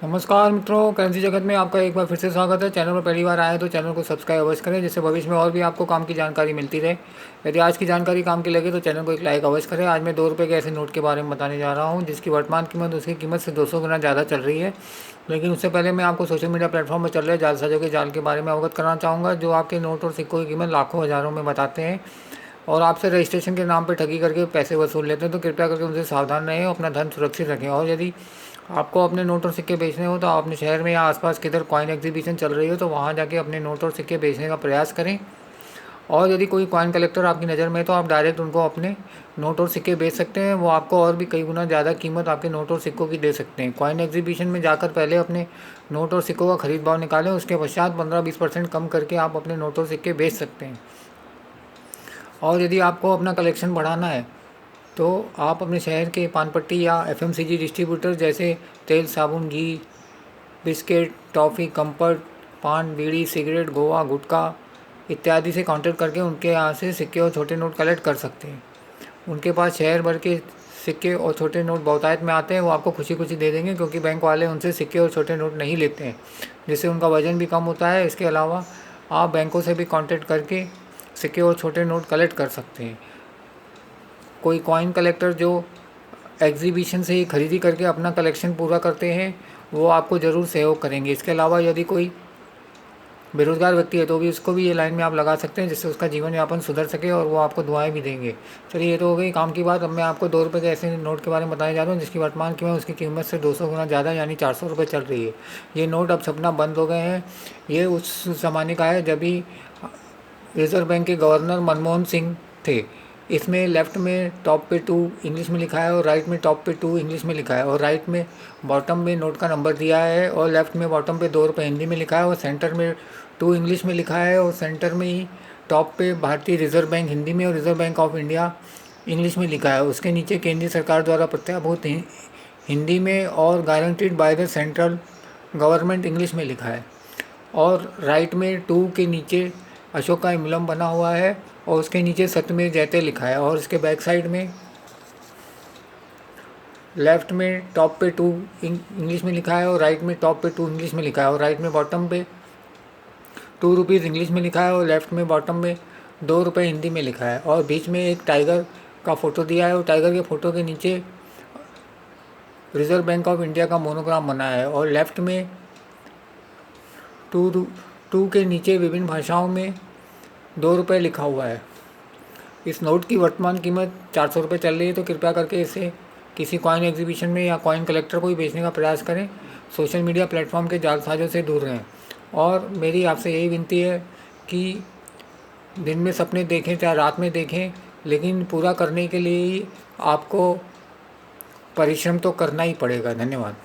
नमस्कार मित्रों, करेंसी जगत में आपका एक बार फिर से स्वागत है। चैनल पर पहली बार आए तो चैनल को सब्सक्राइब अवश्य करें, जिससे भविष्य में और भी आपको काम की जानकारी मिलती रहे। यदि आज की जानकारी काम की लगे तो चैनल को एक लाइक अवश्य करें। आज मैं 2 रुपये के ऐसे नोट के बारे में बताने जा रहा हूँ जिसकी वर्तमान कीमत उसकी कीमत से 200 गुना ज़्यादा चल रही है। लेकिन उससे पहले मैं आपको सोशल मीडिया प्लेटफॉर्म पर चल रहे जालसाजों के जाल के बारे में अवगत कराना चाहूँगा, जो आपके नोट और सिक्कों की कीमत लाखों हज़ारों में बताते हैं और आपसे रजिस्ट्रेशन के नाम पर ठगी करके पैसे वसूल लेते हैं। तो कृपया करके उनसे सावधान रहें, अपना धन सुरक्षित रखें। और यदि आपको अपने नोट और सिक्के बेचने हो तो आप अपने शहर में या आसपास किधर कॉइन एग्जीबिशन चल रही हो तो वहाँ जाके अपने नोट और सिक्के बेचने का प्रयास करें। और यदि कोई कॉइन कलेक्टर आपकी नज़र में है तो आप डायरेक्ट उनको अपने नोट और सिक्के बेच सकते हैं। वो आपको और भी कई गुना ज़्यादा कीमत आपके नोट और सिक्कों की दे सकते हैं। कॉइन एग्जीबिशन में जाकर पहले अपने नोट और सिक्कों का खरीद भाव निकालें, उसके पश्चात 15-20% कम करके आप अपने नोट और सिक्के बेच सकते हैं। और यदि आपको अपना कलेक्शन बढ़ाना है तो आप अपने शहर के पान पट्टी या एफएमसीजी डिस्ट्रीब्यूटर जैसे तेल, साबुन, घी, बिस्किट, टॉफ़ी, कंफर्ट, पान, बीड़ी, सिगरेट, गोवा, गुटखा इत्यादि से कांटेक्ट करके उनके यहाँ से सिक्के और छोटे नोट कलेक्ट कर सकते हैं। उनके पास शहर भर के सिक्के और छोटे नोट बहुतायत में आते हैं। वो आपको खुशी खुशी दे देंगे, क्योंकि बैंक वाले उनसे सिक्के और छोटे नोट नहीं लेते हैं, जिससे उनका वज़न भी कम होता है। इसके अलावा आप बैंकों से भी कांटेक्ट करके सिक्के और छोटे नोट कलेक्ट कर सकते हैं। कोई कॉइन कलेक्टर जो एग्जीबिशन से ही खरीदी करके अपना कलेक्शन पूरा करते हैं वो आपको ज़रूर सहयोग करेंगे। इसके अलावा यदि कोई बेरोज़गार व्यक्ति है तो भी उसको भी ये लाइन में आप लगा सकते हैं, जिससे उसका जीवन यापन सुधर सके और वो आपको दुआएं भी देंगे। चलिए, ये तो हो गई काम की बात। अब मैं आपको 2 रुपये के ऐसे नोट के बारे में बताने जा रहा हूँ जिसकी वर्तमान कीमत उसकी कीमत से 200 गुना ज़्यादा यानी 400 रुपये चल रही है। ये नोट अब छपना बंद हो गए हैं। ये उस ज़माने का है जब भी रिज़र्व बैंक के गवर्नर मनमोहन सिंह थे। इसमें लेफ़्ट में टॉप पे 2 इंग्लिश में लिखा है और राइट में टॉप पे 2 इंग्लिश में लिखा है, और राइट में बॉटम में नोट का नंबर दिया है, और लेफ़्ट में बॉटम पे 2 रुपये हिंदी में लिखा है, और सेंटर में 2 इंग्लिश में लिखा है, और सेंटर में ही टॉप पे भारतीय रिज़र्व बैंक हिंदी में और reserve bank of India English में लिखा है। उसके नीचे केंद्रीय सरकार द्वारा प्रत्याभूत हिंदी में और guaranteed by the central government English में लिखा है। और राइट में 2 के नीचे अशोक का एम्बलम बना हुआ है और उसके नीचे सत्यमेव जयते लिखा है। और इसके बैक साइड में लेफ़्ट में टॉप पे 2 इंग्लिश में लिखा है और राइट में टॉप पे 2 इंग्लिश में लिखा है, और राइट में बॉटम पे 2 रुपीज़ इंग्लिश में लिखा है, और लेफ़्ट में बॉटम में 2 रुपये हिंदी में लिखा है। और बीच में एक टाइगर का फ़ोटो दिया है और टाइगर के फ़ोटो के नीचे रिज़र्व बैंक ऑफ इंडिया का मोनोग्राम बना है। और लेफ़्ट में 2 के नीचे विभिन्न भाषाओं में 2 रुपये लिखा हुआ है। इस नोट की वर्तमान कीमत 400 रुपये चल रही है, तो कृपया करके इसे किसी कॉइन एग्जीबिशन में या कॉइन कलेक्टर को ही बेचने का प्रयास करें। सोशल मीडिया प्लेटफॉर्म के जालसाजों से दूर रहें। और मेरी आपसे यही विनती है कि दिन में सपने देखें चाहे रात में देखें, लेकिन पूरा करने के लिए ही आपको परिश्रम तो करना ही पड़ेगा। धन्यवाद।